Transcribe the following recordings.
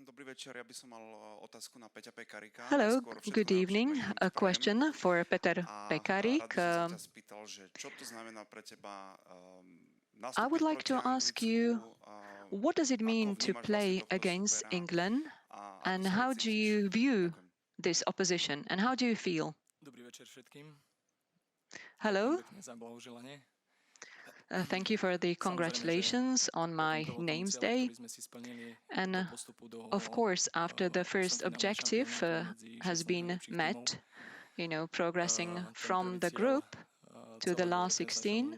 Dobrý večer, ja by som mal otázku na Peťa Pekarika. Hello, Skôr všetko good evening. najlepšie, pekný A ti prajem. question for Peter A Pekarik. rád by som sa ťa spýtal, že čo to znamená pre teba I would nastúpiť like proti to ask Anglicku, you, what does it ako mean to vnímaš play vlastne tohto against supera England, a ako and sa how do cítiš? you view Ďakujem. this opposition, and how do you feel? Dobrý večer všetkým. Hello, Ďakujem pekne za blahoželanie. thank you for the congratulations on my name's day. And of course, after the first objective has been met, progressing from the group to the last 16.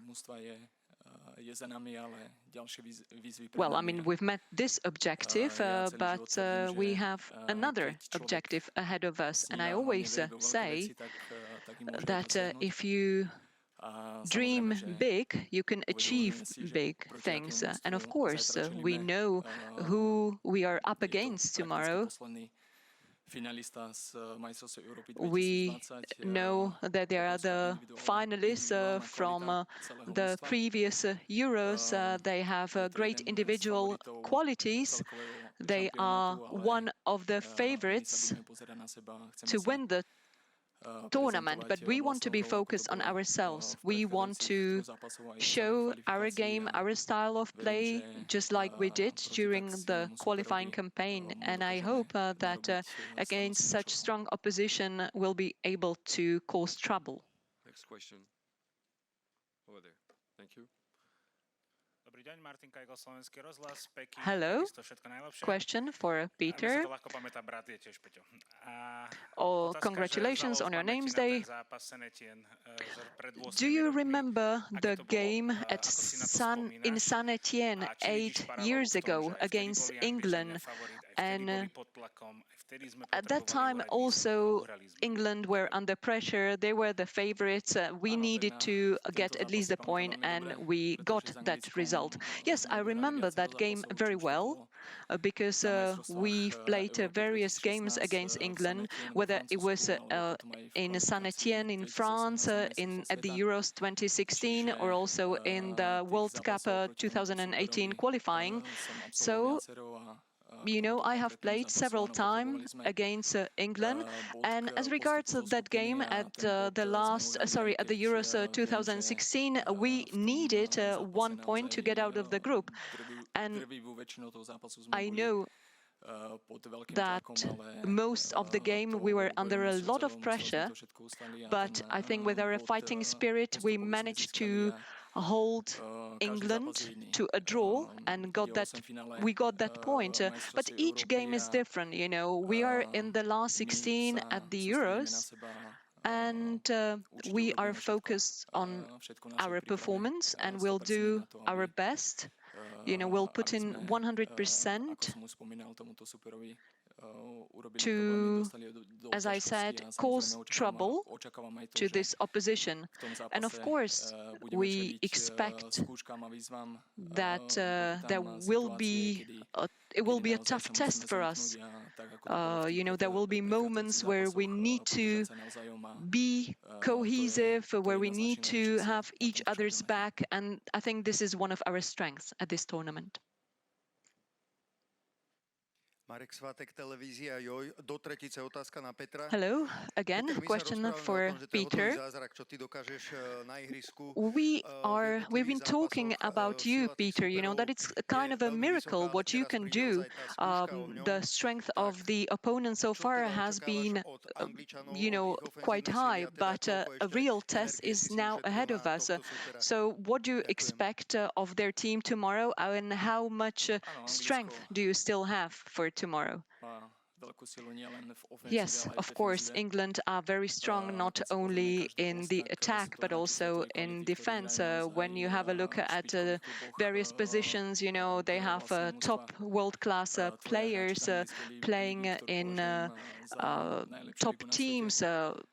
Well, I mean, we've met this objective, but we have another objective ahead of us. And I always say that if you dream big, you can achieve big things. And of course, we know who we are up against tomorrow. We know that there are the finalists from the previous Euros. They have great individual qualities. They are one of the favorites to win the tournament, but we want to be focused on ourselves. We want to show our game, our style of play, just like we did during the qualifying campaign. And I hope that against such strong opposition, we'll be able to cause trouble. Next question. Over there. Thank you. Hello. Question for Peter. Oh, congratulations on your name's day. Do you remember the game in San Etienne 8 years ago against England? And at that time, also, England were under pressure. They were the favorites. We needed to get at least a point, and we got that result. Yes, I remember that game very well because we played various games against England, whether it was in San Etienne in France, at the Euros 2016, or also in the World Cup 2018 qualifying. So, I have played several times against England, and as regards that game at the Euros 2016, we needed 1 point to get out of the group, and I know that most of the game we were under a lot of pressure, but I think with our fighting spirit we managed to hold England to a draw and we got that point. But each game is different, We are in the last 16 at the Euros, and we are focused on our performance, and we'll do our best. We'll put in 100% to, as I said, cause trouble to this opposition. And of course, we expect that it will be a tough test for us. There will be moments where we need to be cohesive, where we need to have each other's back, and I think this is one of our strengths at this tournament. Hello, again, question for Peter. We've been talking about you, Peter, that it's kind of a miracle what you can do. The strength of the opponent so far has been, quite high, but a real test is now ahead of us. So what do you expect of their team tomorrow, and how much strength do you still have for tomorrow? Yes, of course, England are very strong, not only in the attack, but also in defense. When you have a look at various positions, they have top world-class players playing in top teams.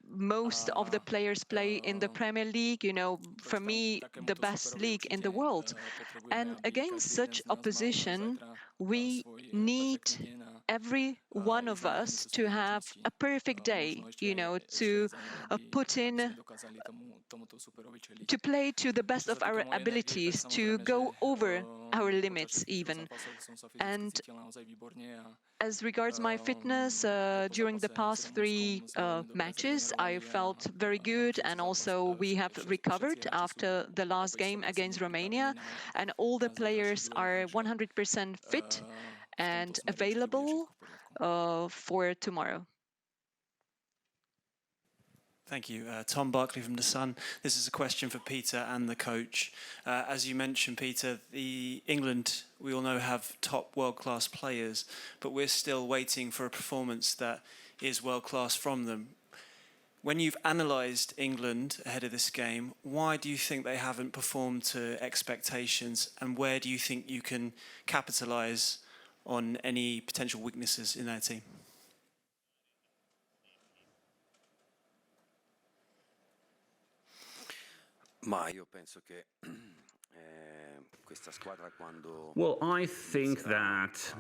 Most of the players play in the Premier League, for me, the best league in the world. And against such opposition, we need every one of us to have a perfect day, to put in, to play to the best of our abilities, to go over our limits even. And as regards my fitness, during the past three matches, I felt very good, and also we have recovered after the last game against Romania, and all the players are 100% fit and available for tomorrow. Thank you. Tom Barkley from The Sun. This is a question for Peter and the coach. As you mentioned, Peter, England, we all know, have top world-class players, but we're still waiting for a performance that is world-class from them. When you've analysed England ahead of this game, why do you think they haven't performed to expectations, and where do you think you can capitalise on any potential weaknesses in their team? Well, I think that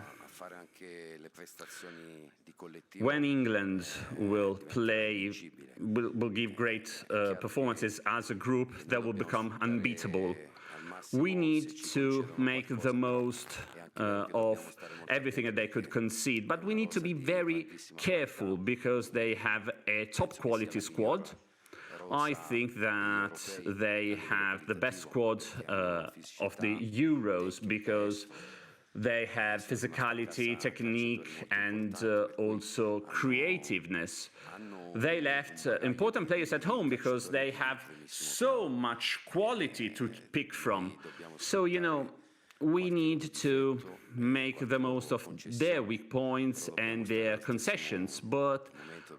when England will play, will give great performances as a group, they will become unbeatable. We need to make the most of everything that they could concede, but we need to be very careful because they have a top quality squad. I think that they have the best squad of the Euros because they have physicality, technique, and also creativeness. They left important players at home because they have so much quality to pick from. So, we need to make the most of their weak points and their concessions, but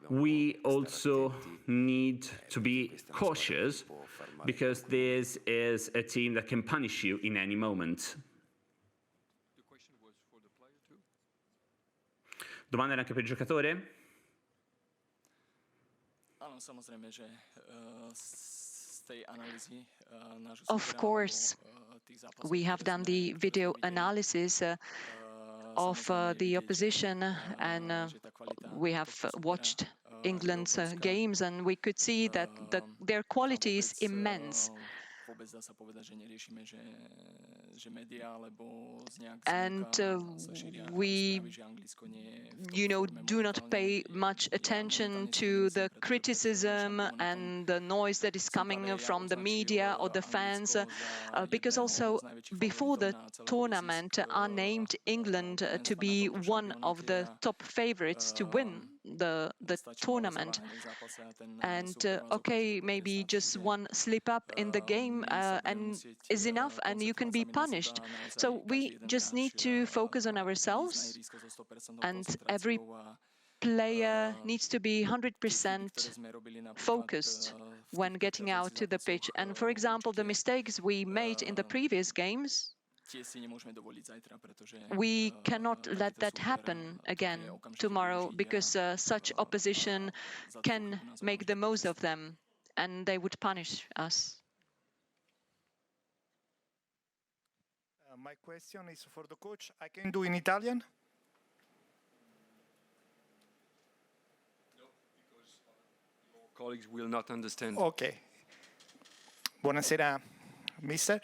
we also need to be cautious because this is a team that can punish you in any moment. The question was for the player too? Domanda era anche per il giocatore? Áno, samozrejme, že z tej analýzy nášho Of course, we have done the video analysis of the opposition, and we have watched England's games, and we could see that their quality is immense. And we, do not pay much attention to the criticism and the noise that is coming from the media or the fans, because also before the tournament are named England to be one of the top favorites to win the tournament. And okay, maybe just one slip up in the game and is enough, and you can be punished. So we just need to focus on ourselves, and every player needs to be 100% focused when getting out to the pitch. And for example, the mistakes we made in the previous games, we cannot let that happen again tomorrow, because such opposition can make the most of them and they would punish us. My question is for the coach. I can do in Italian? No, because your colleagues will not understand. Ok. Buonasera, mister.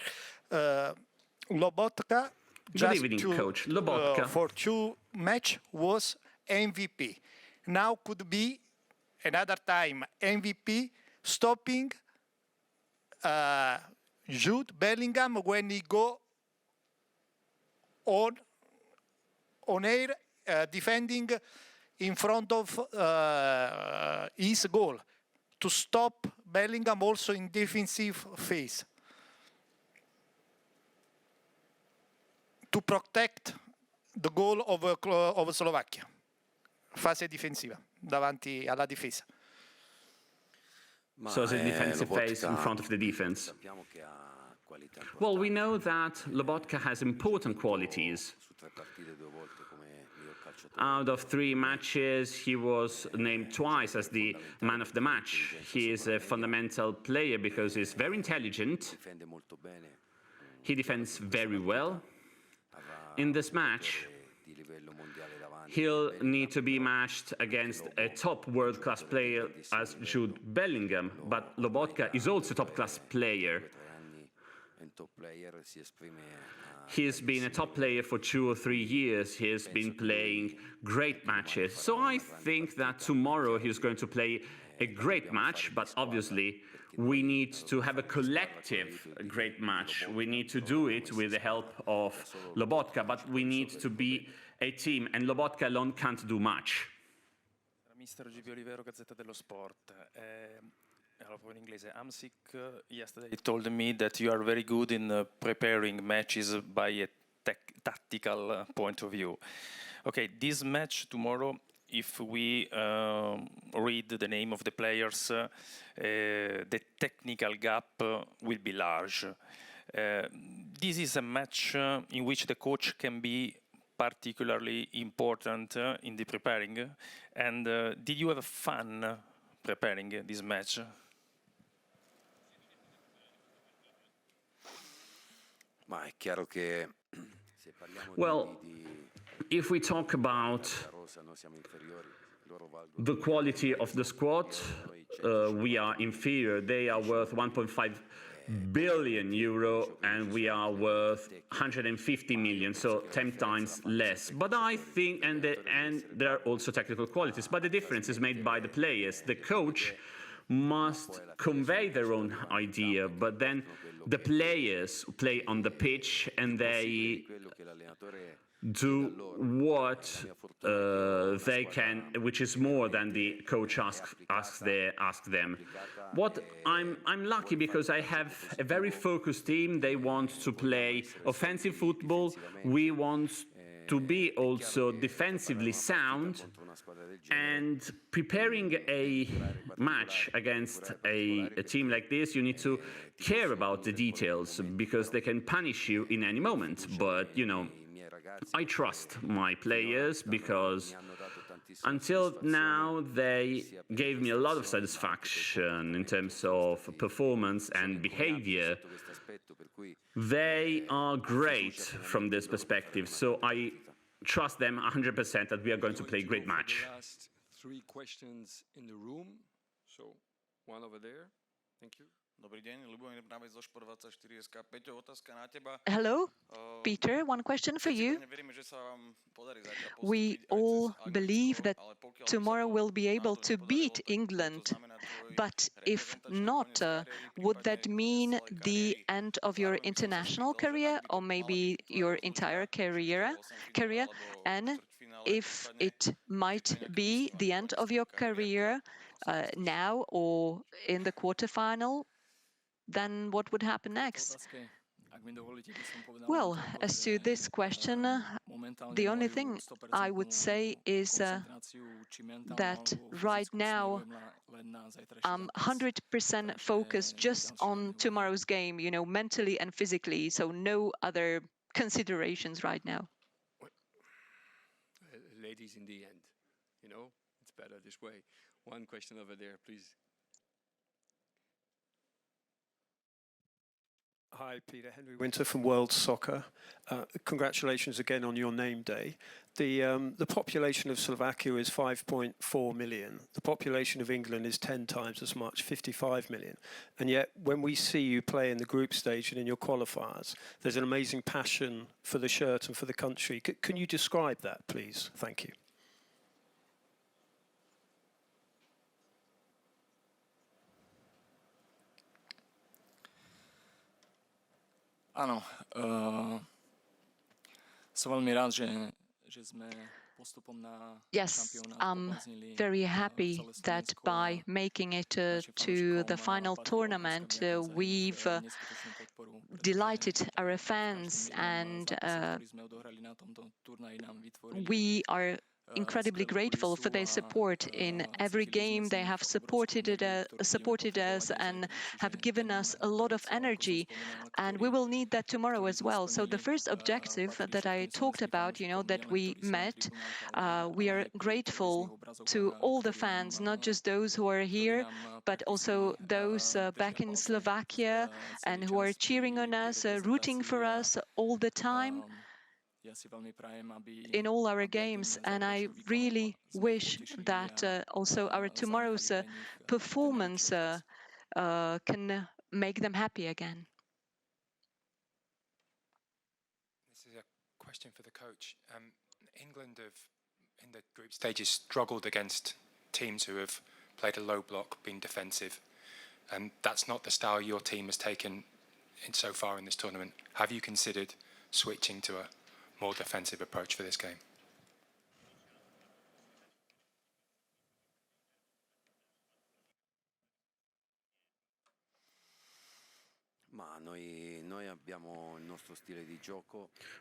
Lobotka, Good evening, coach. Lobotka. for 2 match was MVP. Now could be another time MVP, stopping Jude Bellingham when he go on air, defending in front of his goal, to stop Bellingham also in defensive phase, to protect the goal of Slovakia, fase difensiva, davanti alla difesa. So as a defensive phase in front of the defense. Well, we know that Lobotka has important qualities. Out of 3 matches, he was named twice as the man of the match. He is a fundamental player because he's very intelligent. He defends very well. In this match, he'll need to be matched against a top world-class player as Jude Bellingham, but Lobotka is also a top-class player. He's been a top player for 2 or 3 years. He's been playing great matches. So I think that tomorrow he's going to play a great match, but obviously we need to have a collective great match. We need to do it with the help of Lobotka, but we need to be a team, and Lobotka alone can't do much. Mister GB Olivero, Gazzetta dello Sport. In inglese, Amsic yesterday told me that you are very good in preparing matches by a tactical point of view. Okay, this match tomorrow, if we read the name of the players, the technical gap will be large. This is a match in which the coach can be particularly important in the preparing. And did you have fun preparing this match? Well, if we talk about the quality of the squad, we are inferior. They are worth 1.5 billion euro and we are worth 150 million, so 10 times less. But I think, and there are also technical qualities, but the difference is made by the players. The coach must convey their own idea, but then the players play on the pitch and they do what they can, which is more than the coach asks them. I'm lucky because I have a very focused team. They want to play offensive football. We want to be also defensively sound, and preparing a match against a team like this, you need to care about the details because they can punish you in any moment. But, you know, I trust my players because until now they gave me a lot of satisfaction in terms of performance and behavior. They are great from this perspective, so I trust them 100% that we are going to play a great match. Last 3 questions in the room. So, one over there. Thank you. Hello, Peter, one question for you. We all believe that tomorrow we'll be able to beat England, but if not, would that mean the end of your international career or maybe your entire career? And if it might be the end of your career now or in the quarterfinal, then what would happen next? Well, as to this question, the only thing I would say is that right now I'm 100% focused just on tomorrow's game, you know, mentally and physically, so no other considerations right now. Ladies in the end, you know, it's better this way. One question over there, please. Hi, Peter. Henry Winter from World Soccer. Congratulations again on your name day. The population of Slovakia is 5.4 million. The population of England is 10 times as much, 55 million. And yet, when we see you play in the group stage and in your qualifiers, there's an amazing passion for the shirt and for the country. Can you describe that, please? Thank you. Áno, som veľmi rád, že sme postupom na Yes, I'm very happy that by making it to the final tournament, we've delighted our fans, and we are incredibly grateful for their support in every game. They have supported us and have given us a lot of energy, and we will need that tomorrow as well. So the first objective that I talked about, you know, that we met, we are grateful to all the fans, not just those who are here, but also those back in Slovakia and who are cheering on us, rooting for us all the time. in all our games, and I really wish that also our tomorrow's performance can make them happy again. This is a question for the coach. England have, in the group stages, struggled against teams who have played a low block, been defensive, and that's not the style your team has taken so far in this tournament. Have you considered switching to a more defensive approach for this game?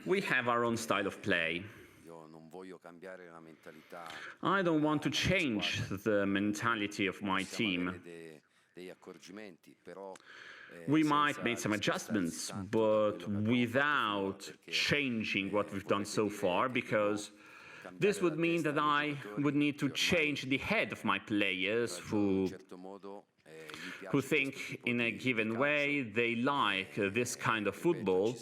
We have our own style of play. I don't want to change the mentality of my team. We might make some adjustments, but without changing what we've done so far, because this would mean that I would need to change the head of my players who think in a given way they like this kind of football.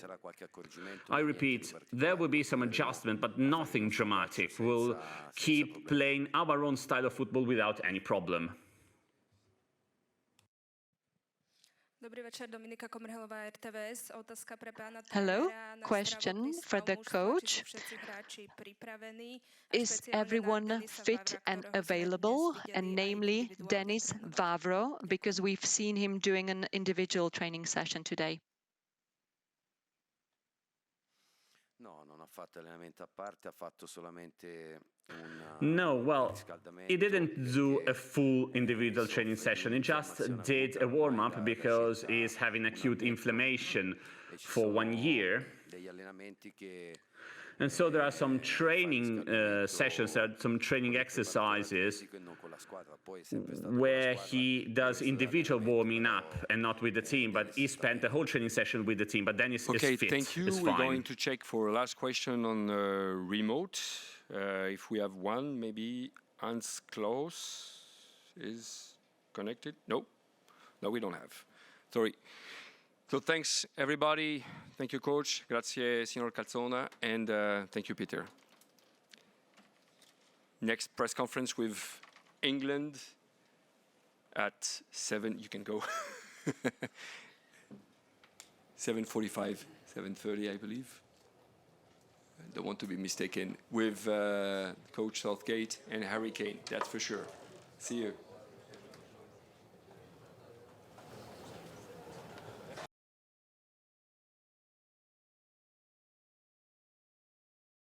I repeat, there will be some adjustment, but nothing dramatic. We'll keep playing our own style of football without any problem. Hello, question for the coach. Is everyone fit and available, and namely Denis Vavro, because we've seen him doing an individual training session today? No, well, he didn't do a full individual training session. He just did a warm-up because he's having acute inflammation for 1 year. And so there are some training sessions, some training exercises where he does individual warming up and not with the team, but he spent the whole training session with the team, but then he's fit. Thank you. We're going to check for a last question on remote. If we have one, maybe Hans Klaus is connected. No, we don't have. Sorry. So thanks, everybody. Thank you, Coach. Grazie, Signor Calzona. And thank you, Peter. Next press conference with England at 7. You can go. 7:45, 7:30, I believe. I don't want to be mistaken. With Coach Southgate and Harry Kane, that's for sure. See you.